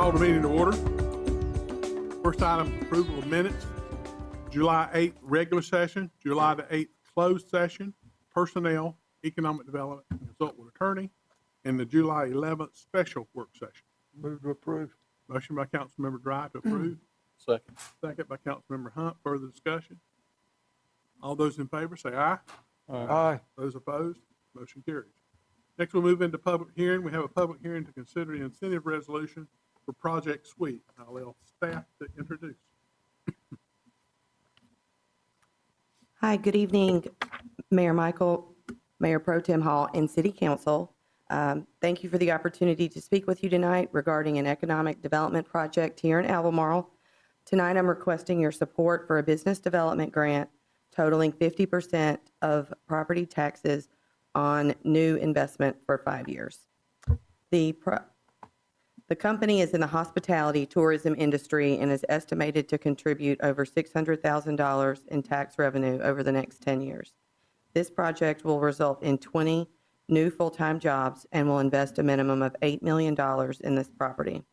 Call the meeting to order. First item, approval of minutes. July 8th, regular session, July the 8th, closed session, personnel, economic development, and consult with attorney, and the July 11th special work session. Move to approve. Motion by Councilmember Dry to approve. Second. Second by Councilmember Hunt. Further discussion? All those in favor say aye. Aye. Those opposed, motion carries. Next, we'll move into public hearing. We have a public hearing to consider the incentive resolution for Project Suite. I'll allow staff to introduce. Hi, good evening, Mayor Michael, Mayor Pro Tem Hall, and City Council. Thank you for the opportunity to speak with you tonight regarding an economic development project here in Albemarle. Tonight, I'm requesting your support for a business development grant totaling 50% of property taxes on new investment for 5 years. The company is in the hospitality tourism industry and is estimated to contribute over $600,000 in tax revenue over the next 10 years. This project will result in 20 new full-time jobs and will invest a minimum of $8 million in this property.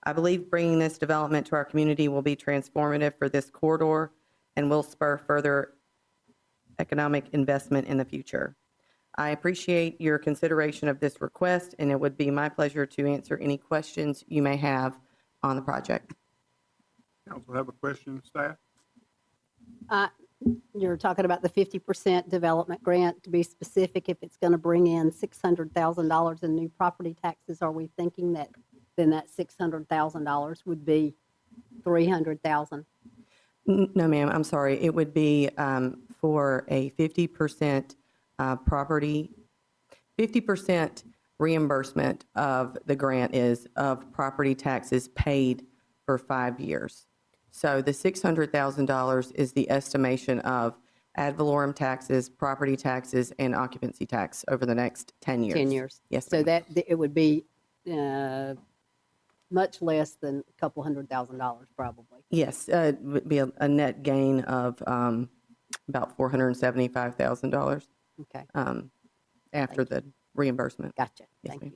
I believe bringing this development to our community will be transformative for this corridor and will spur further economic investment in the future. I appreciate your consideration of this request, and it would be my pleasure to answer any questions you may have on the project. Council have a question, staff? You're talking about the 50% development grant. To be specific, if it's going to bring in $600,000 in new property taxes, are we thinking that then that $600,000 would be $300,000? No, ma'am, I'm sorry. It would be for a 50% 50% reimbursement of the grant is of property taxes paid for 5 years. So the $600,000 is the estimation of ad valorem taxes, property taxes, and occupancy tax over the next 10 years. 10 years. Yes, So ma'am. that it would be much less than a couple $100,000 probably. Yes, it would be a net gain of about $475,000 Okay, after the reimbursement. gotcha. Yes, Thank ma'am.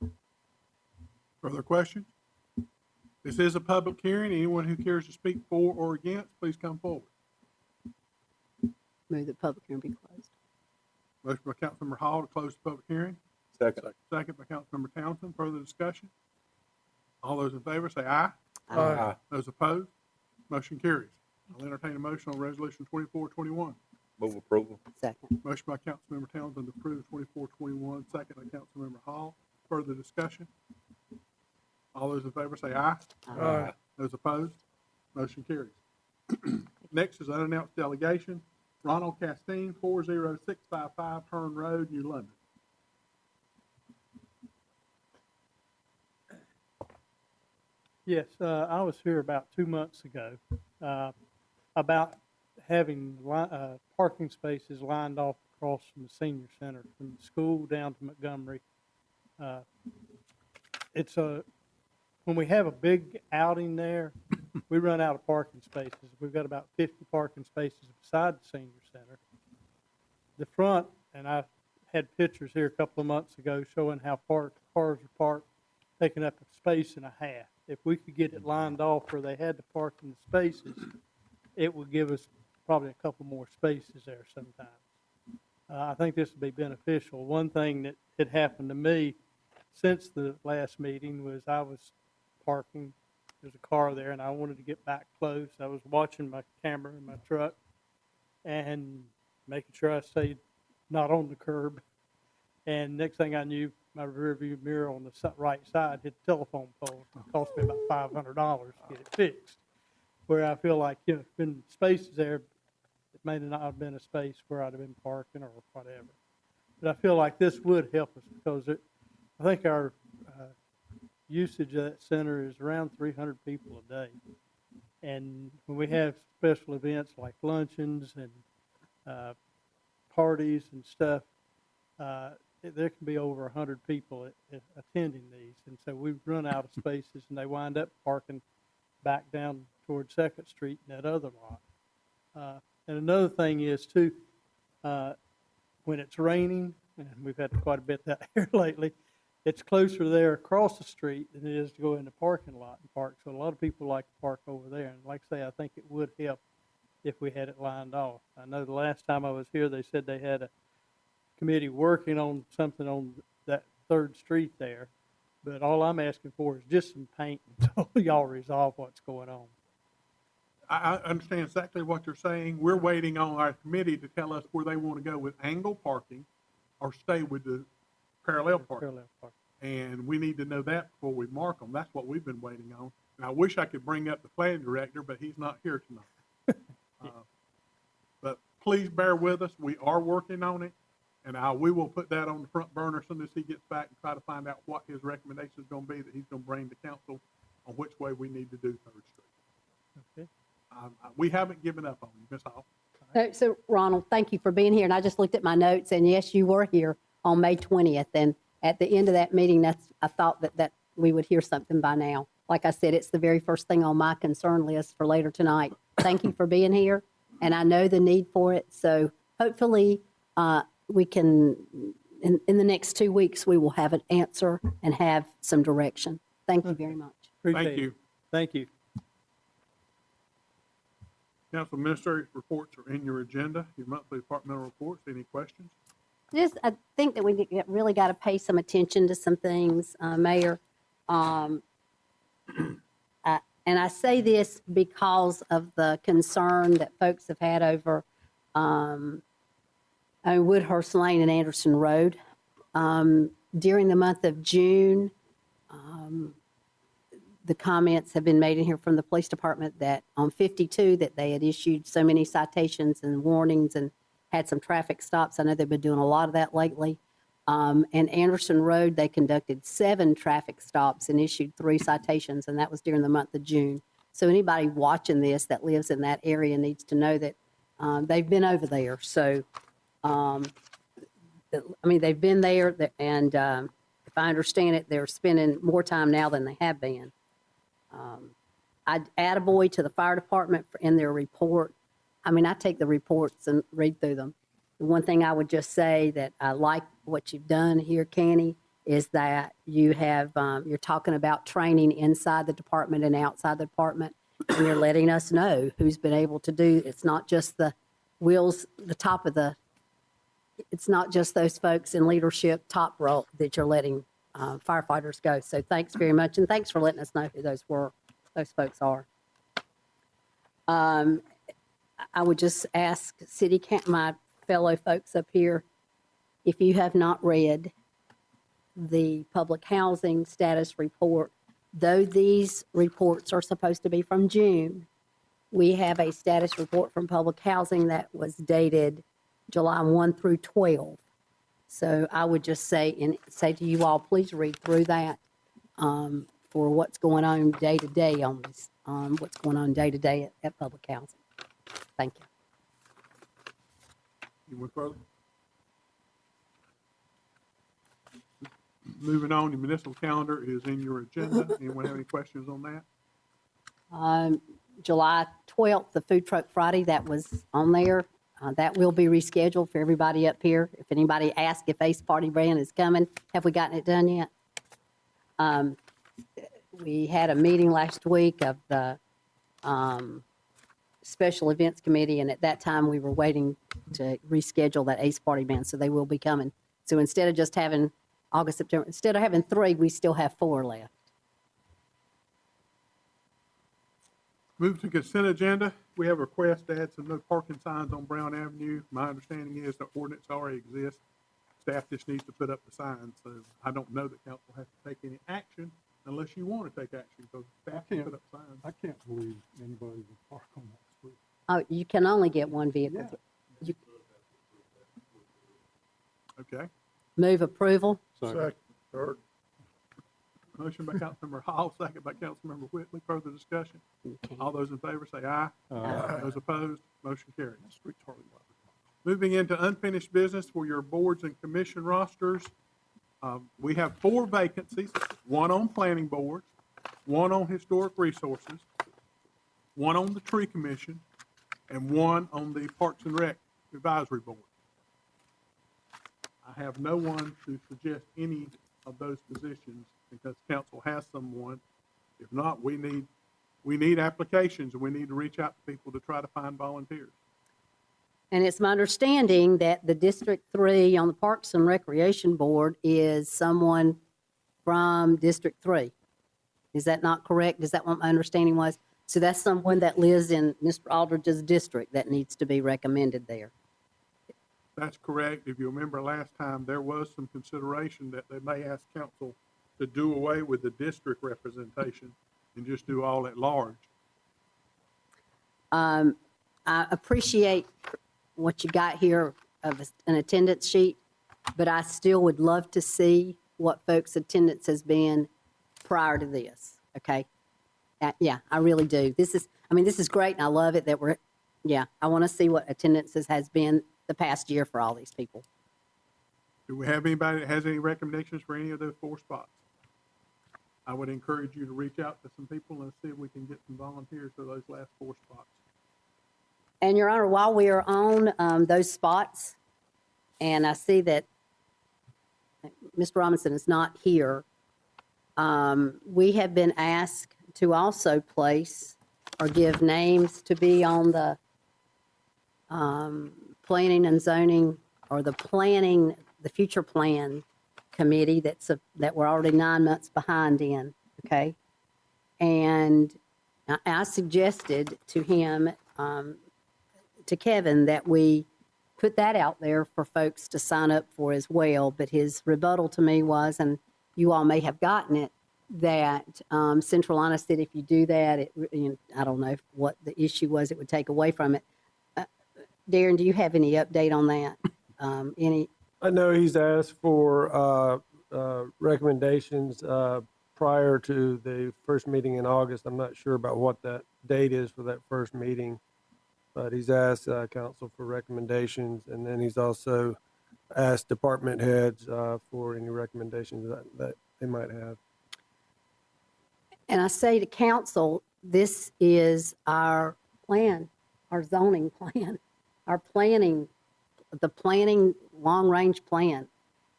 you. Further questions? This is a public hearing. Anyone who cares to speak for or against, please come forward. Move the public hearing be closed. Motion by Councilmember Hall to close the public hearing. Second. Second by Councilmember Townsend. Further discussion? All those in favor say aye. Aye. Those opposed, motion carries. I'll entertain a motion on resolution 2421. Move approval. Second. Motion by Councilmember Townsend to approve 2421, second by Councilmember Hall. Further discussion? All those in favor say aye. Aye. Those opposed, motion carries. Next is unannounced delegation. Ronald Castine, 40655 Hearn Road, New London. Yes, I was here about 2 months ago about having parking spaces lined off across from the senior center, from the school down to Montgomery. When we have a big outing there, we run out of parking spaces. We've got about 50 parking spaces beside the senior center. The front, and I had pictures here a couple of months ago showing how cars are parked, taking up a space and a half. If we could get it lined off where they had to park in the spaces, it would give us probably a couple more spaces there sometimes. I think this would be beneficial. One thing that had happened to me since the last meeting was I was parking, there's a car there, and I wanted to get back close. I was watching my camera in my truck and making sure I stayed not on the curb. And next thing I knew, my rear view mirror on the right side hit the telephone pole. It cost me about $500 to get it fixed. Where I feel like, if there's been spaces there, it may not have been a space where I'd have been parking or whatever. But I feel like this would help us because I think our usage of that center is around 300 people a day. And when we have special events like luncheons and parties and stuff, there can be over 100 people attending these. And so we've run out of spaces, and they wind up parking back down towards 2nd Street and that other lot. And another thing is, too, when it's raining, and we've had quite a bit that here lately, it's closer there across the street than it is to go in the parking lot and park. So a lot of people like to park over there. And like I say, I think it would help if we had it lined off. I know the last time I was here, they said they had a committee working on something on that 3rd Street there. But all I'm asking for is just some paint until y'all resolve what's going on. I understand exactly what you're saying. We're waiting on our committee to tell us where they want to go with angle parking or stay with the parallel parking. Parallel parking. And we need to know that before we mark them. That's what we've been waiting on. And I wish I could bring up the planning director, but he's not here tonight. But please bear with us. We are working on it. And we will put that on the front burner as soon as he gets back and try to find out what his recommendation is going to be that he's going to bring to council on which way we need to do 3rd Street. Okay. We haven't given up on you, Ms. Hall. So Ronald, thank you for being here. And I just looked at my notes, and yes, you were here on May 20th. And at the end of that meeting, I thought that we would hear something by now. Like I said, it's the very first thing on my concern list for later tonight. Thank you for being here. And I know the need for it. So hopefully we can, in the next 2 weeks, we will have an answer and have some direction. Thank you very much. Appreciate Thank it. you. Thank you. Council administrator's reports are in your agenda, your monthly departmental reports. Any questions? I think that we really got to pay some attention to some things, Mayor. And I say this because of the concern that folks have had over Woodhurst Lane and Anderson Road. During the month of June, the comments have been made in here from the police department that on 52 that they had issued so many citations and warnings and had some traffic stops. I know they've been doing a lot of that lately. And Anderson Road, they conducted 7 traffic stops and issued 3 citations, and that was during the month of June. So anybody watching this that lives in that area needs to know that they've been over there. So, they've been there, and if I understand it, they're spending more time now than they have been. I'd attaboy to the fire department in their report. I take the reports and read through them. The one thing I would just say that I like what you've done here, Kenny, is that you have, you're talking about training inside the department and outside the department, and you're letting us know who's been able to do. It's not just the wheels, the top of the, it's not just those folks in leadership top role that you're letting firefighters go. So thanks very much, and thanks for letting us know who those folks are. I would just ask my fellow folks up here, if you have not read the public housing status report, though these reports are supposed to be from June, we have a status report from public housing that was dated July 1 through 12. So I would just say to you all, please read through that for what's going on day to day on this, what's going on day to day at public housing. Thank you. Anyone further? Moving on, the municipal calendar is in your agenda. Anyone have any questions on that? July 12th, the Food Truck Friday, that was on there. That will be rescheduled for everybody up here. If anybody asks if Ace Party Brand is coming, have we gotten it done yet? We had a meeting last week of the Special Events Committee, and at that time, we were waiting to reschedule that Ace Party Band, so they will be coming. So instead of just having August, September, instead of having 3, we still have 4 left. Move to consent agenda. We have a request to add some no parking signs on Brown Avenue. My understanding is the ordinance already exists. Staff just needs to put up the signs. So I don't know that council has to take any action unless you want to take action, because staff can put up signs. I can't believe anybody would park on that street. Oh, you can only get one vehicle. Yeah. Okay. Move approval. Second. Third. Motion by Councilmember Hall, second by Councilmember Whitley. Further discussion? Okay. All those in favor say aye. Aye. Those opposed, motion carries. That street's hardly wide. Moving into unfinished business for your boards and commission rosters. We have 4 vacancies, 1 on planning boards, 1 on historic resources, 1 on the tree commission, and 1 on the Parks and Rec advisory board. I have no one to suggest any of those positions because council has someone. If not, we need applications, and we need to reach out to people to try to find volunteers. And it's my understanding that the District 3 on the Parks and Recreation Board is someone from District 3. Is that not correct? Is that what my understanding was? So that's someone that lives in Mr. Aldridge's district that needs to be recommended there. That's correct. If you remember last time, there was some consideration that they may ask council to do away with the district representation and just do all at large. I appreciate what you got here of an attendance sheet, but I still would love to see what folks' attendance has been prior to this, okay? Yeah, I really do. This is great, and I love it that I want to see what attendances has been the past year for all these people. Do we have anybody that has any recommendations for any of those 4 spots? I would encourage you to reach out to some people and see if we can get some volunteers for those last 4 spots. And Your Honor, while we are on those spots, and I see that Mr. Robinson is not here, we have been asked to also place or give names to be on the planning and zoning, or the future plan committee that we're already 9 months behind in, okay? And I suggested to him, to Kevin, that we put that out there for folks to sign up for as well. But his rebuttal to me was, and you all may have gotten it, that Central Iowa said if you do that, I don't know what the issue was, it would take away from it. Darren, do you have any update on that? I know he's asked for recommendations prior to the first meeting in August. I'm not sure about what that date is for that first meeting, but he's asked council for recommendations, and then he's also asked department heads for any recommendations that they might have. And I say to council, this is our plan, our zoning plan, our planning, the planning long-range plan,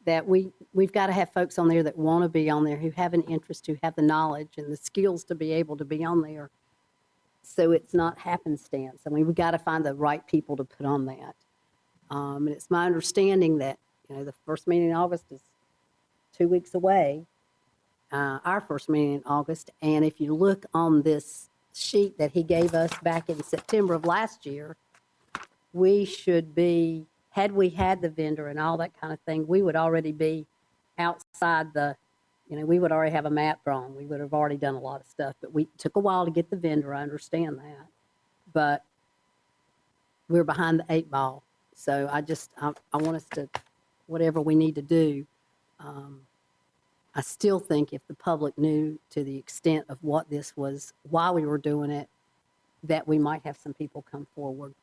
that we've got to have folks on there that want to be on there, who have an interest, who have the knowledge and the skills to be able to be on there. So it's not happenstance. I mean, we've got to find the right people to put on that. And it's my understanding that, the first meeting in August is 2 weeks away, our first meeting in August. And if you look on this sheet that he gave us back in September of last year, we should be, had we had the vendor and all that kind of thing, we would already be outside we would already have a map drawn. We would have already done a lot of stuff, but we took a while to get the vendor. I understand that, but we're behind the 8 ball. So I want us to, whatever we need to do. I still think if the public knew to the extent of what this was, why we were doing it, that we might have some people come forward.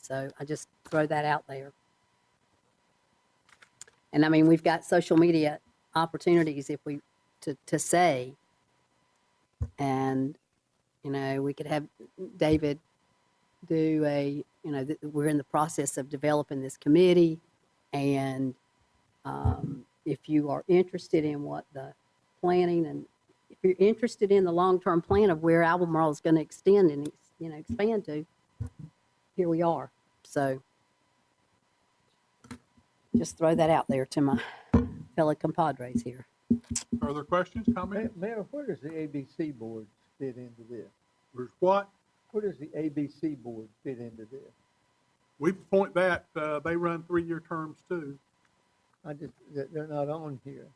So I just throw that out there. And I mean, we've got social media opportunities if we, to say, and, we could have David do we're in the process of developing this committee. And if you are interested in what the planning, and if you're interested in the long-term plan of where Albemarle is going to extend and, expand to, here we are. So just throw that out there to my fellow compadres here. Further questions, comments? Mayor, where does the ABC board fit into this? There's what? Where does the ABC board fit into this? We point that, they run 3-year terms too. They're not on here.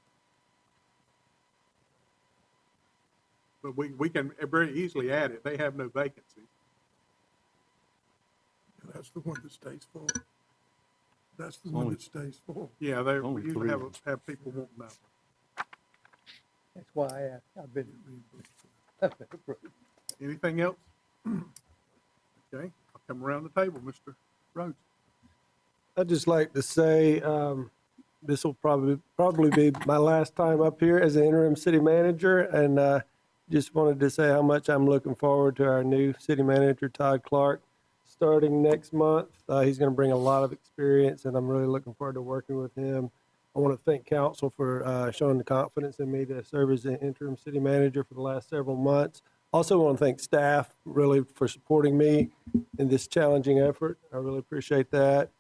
But we can very easily add it. They have no vacancies. That's the one that stays full. That's the one that stays full. Yeah, they Only usually 3. have people wanting that. That's why I asked. I've been approved. Anything else? Okay, I'll come around the table, Mr. Rhodes. I'd just like to say this will probably be my last time up here as an interim city manager, and just wanted to say how much I'm looking forward to our new city manager, Todd Clark, starting next month. He's going to bring a lot of experience, and I'm really looking forward to working with him. I want to thank council for showing the confidence in me to serve as the interim city manager for the last several months. Also want to thank staff really for supporting me in this challenging effort. I really appreciate that.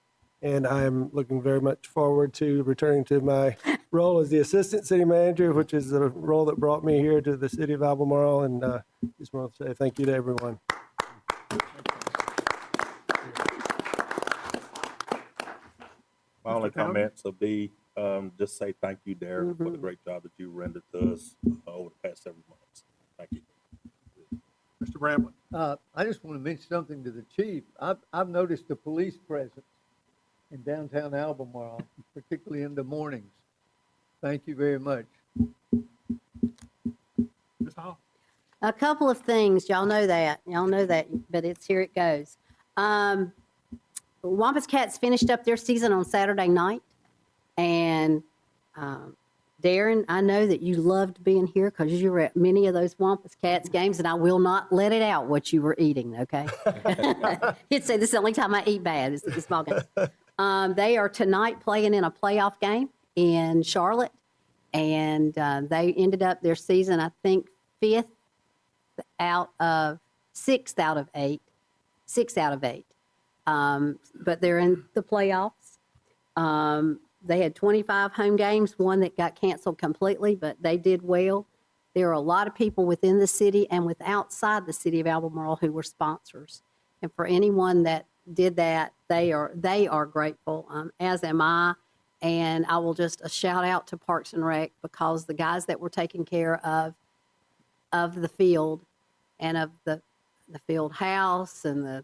And I am looking very much forward to returning to my role as the assistant city manager, which is the role that brought me here to the city of Albemarle. And just want to say thank you to everyone. My only Mr. Townsend? comments will be, just say thank you, Derek, for the great job that you rendered to us over the past several months. Thank you. Mr. Bramlett? I just want to mention something to the chief. I've noticed the police presence in downtown Albemarle, particularly in the mornings. Thank you very much. Ms. Hall? A couple of things, y'all know that, but here it goes. Wampus Cats finished up their season on Saturday night, and Darren, I know that you loved being here because you were at many of those Wampus Cats games, and I will not let it out what you were eating, okay? He'd say, this is the only time I eat bad, is the small games. They are tonight playing in a playoff game in Charlotte, and they ended up their season, I think, sixth out of eight. But they're in the playoffs. They had 25 home games, one that got canceled completely, but they did well. There are a lot of people within the city and with outside the city of Albemarle who were sponsors. And for anyone that did that, they are grateful, as am I. And I will just a shout out to Parks and Rec, because the guys that were taking care of the field and of the field house and the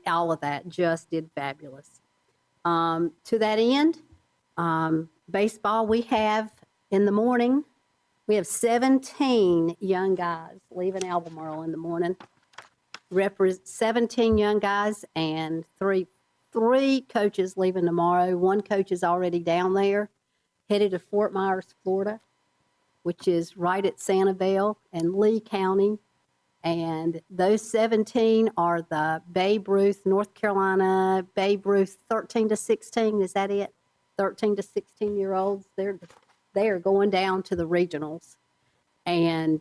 all of that just did fabulous. To that end, baseball, we have in the morning, we have 17 young guys leaving Albemarle in the morning. 17 young guys and three coaches leaving tomorrow. One coach is already down there, headed to Fort Myers, Florida, which is right at Sanibel and Lee County. And those 17 are the Babe Ruth, North Carolina, Babe Ruth 13 to 16. Is that it? 13 to 16-year-olds. They are going down to the regionals, and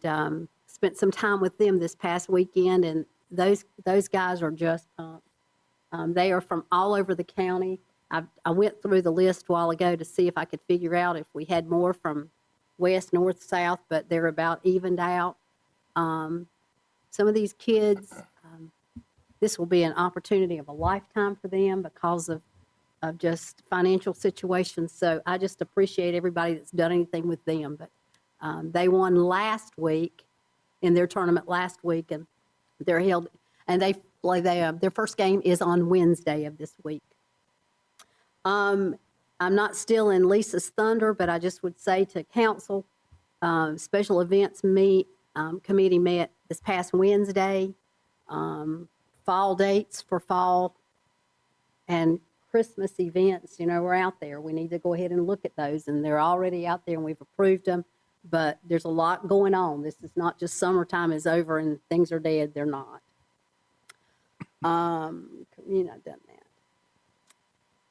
spent some time with them this past weekend. And those guys are just pumped. They are from all over the county. I went through the list a while ago to see if I could figure out if we had more from west, north, south, but they're about evened out. Some of these kids, this will be an opportunity of a lifetime for them because of just financial situations. So I just appreciate everybody that's done anything with them. But they won last week in their tournament last week, and they're held, and they play their first game is on Wednesday of this week. I'm not still in Lisa's thunder, but I just would say to council, special events committee met this past Wednesday. Fall dates for fall and Christmas events, we're out there. We need to go ahead and look at those, and they're already out there and we've approved them, but there's a lot going on. This is not just summertime is over and things are dead. They're not. Done that.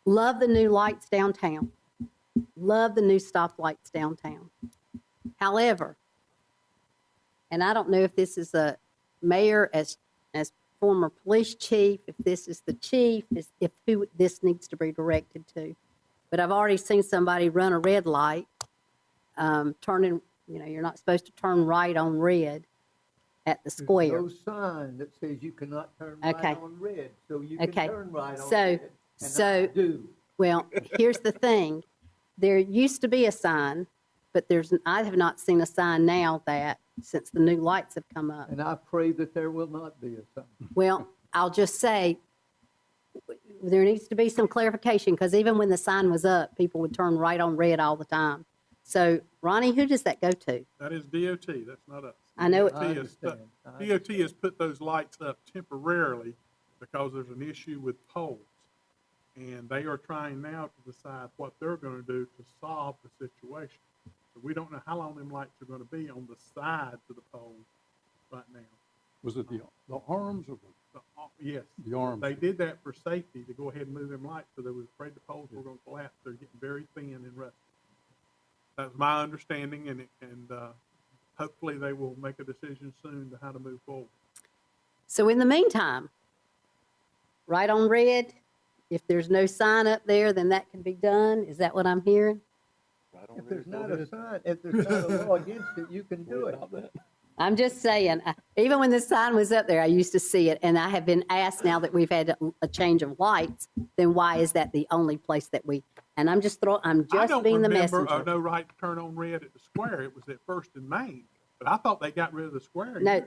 Love the new lights downtown. Love the new stoplights downtown. However, and I don't know if this is a mayor as former police chief, if this is the chief, if who this needs to be directed to. But I've already seen somebody run a red light, turning, you're not supposed to turn right on red at the square. There's no sign that says you cannot turn right Okay. on red, so you can Okay. turn right on So- red. And I do. Well, here's the thing. There used to be a sign, but I have not seen a sign now that, since the new lights have come up. And I pray that there will not be a sign. Well, I'll just say, there needs to be some clarification, because even when the sign was up, people would turn right on red all the time. So, Ronnie, who does that go to? That is DOT, that's not us. I know it- I DOT has understand. DOT has put those lights up temporarily because there's an issue with poles. And they are trying now to decide what they're gonna do to solve the situation. So we don't know how long them lights are gonna be on the sides of the poles right now. Was it the arms or Yes, the arms? they did that for safety, to go ahead and move them lights, so they was afraid the poles were gonna collapse. They're getting very thin and rusty. That's my understanding, and hopefully they will make a decision soon to how to move forward. So in the meantime, right on red, if there's no sign up there, then that can be done. Is that what I'm hearing? If there's not a sign, if there's not a law against it, you can do it. I'm just saying, even when the sign was up there, I used to see it, and I have been asked now that we've had a change of lights, then why is that the only place that and I'm just I don't being the remember messenger. no right to turn on red at the square. It was at First and Main, but I thought they got rid of the square. No, years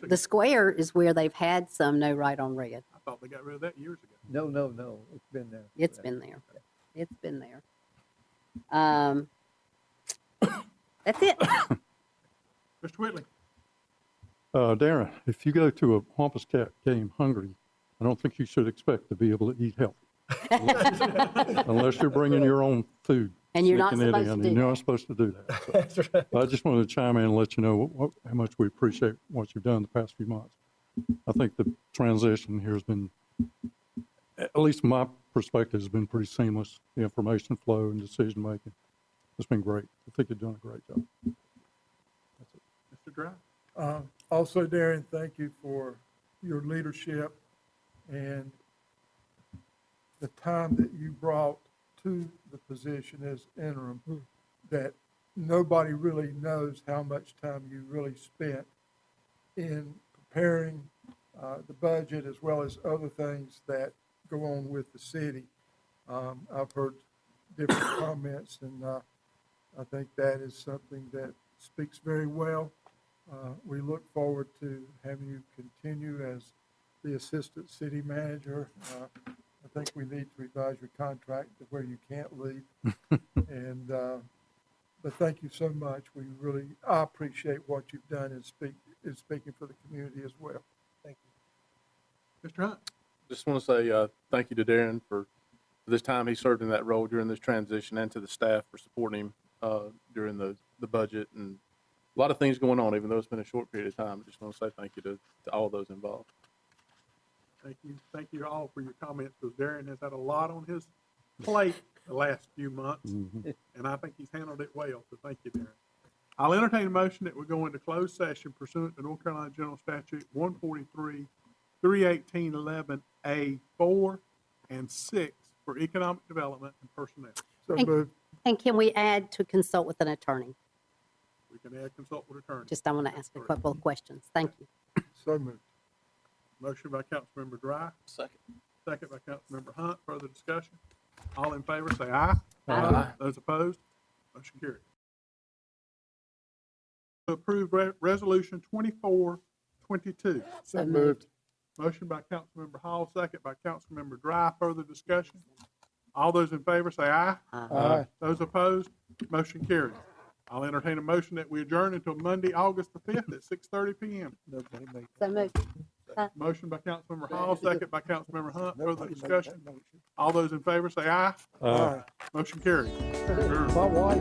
the ago. square is where they've had some no right on red. I thought they got rid of that years ago. No, it's been there. It's been there. It's been there. That's it. Mr. Whitley, Darren, if you go to a Wampus Cat game hungry, I don't think you should expect to be able to eat healthy. Unless you're bringing your own food. And you're not sneaking it supposed to in, do and you're that. not supposed to do that. So I just wanted to chime in and let you know how much we appreciate what you've done the past few months. I think the transition here has been, at least from my perspective, has been pretty seamless. The information flow and decision making. It's been great. I think you're doing a great job. Mr. Dry. Also, Darren, thank you for your leadership and the time that you brought to the position as interim, that nobody really knows how much time you really spent in preparing the budget as well as other things that go on with the city. I've heard different comments, and I think that is something that speaks very well. We look forward to having you continue as the assistant city manager. I think we need to revise your contract to where you can't leave. And, but thank you so much. I appreciate what you've done in speaking for the community as well. Thank you. Mr. Hunt. Just want to say thank you to Darren for this time he served in that role during this transition, and to the staff for supporting him during the budget, and a lot of things going on, even though it's been a short period of time. I just want to say thank you to all those involved. Thank you. Thank you all for your comments, because Darren has had a lot on his plate the last few months, and I think he's handled it well, so thank you, Darren. I'll entertain a motion that we go into closed session pursuant to North Carolina General Statute 143, 318.11A 4 and 6 for economic development and personnel. So Thank- moved. And can we add to consult with an attorney? We can add consult with attorney. Just, I want to ask a couple of questions. Thank you. So moved. Motion by Councilmember Dry, Second. second by Councilmember Hunt. Further discussion? All in favor, say aye. Aye. Those opposed? Motion carried. To approve resolution 2422. So moved. Motion by Councilmember Hall, second by Councilmember Dry. Further discussion? All those in favor say aye. Aye. Those opposed? Motion carries. I'll entertain a motion that we adjourn until Monday, August the 5th at 6:30 PM. So moved. Motion by Councilmember Hall, second by Councilmember Hunt. Further discussion? All those in favor say aye. Aye. Motion carries. Adjourned. My wife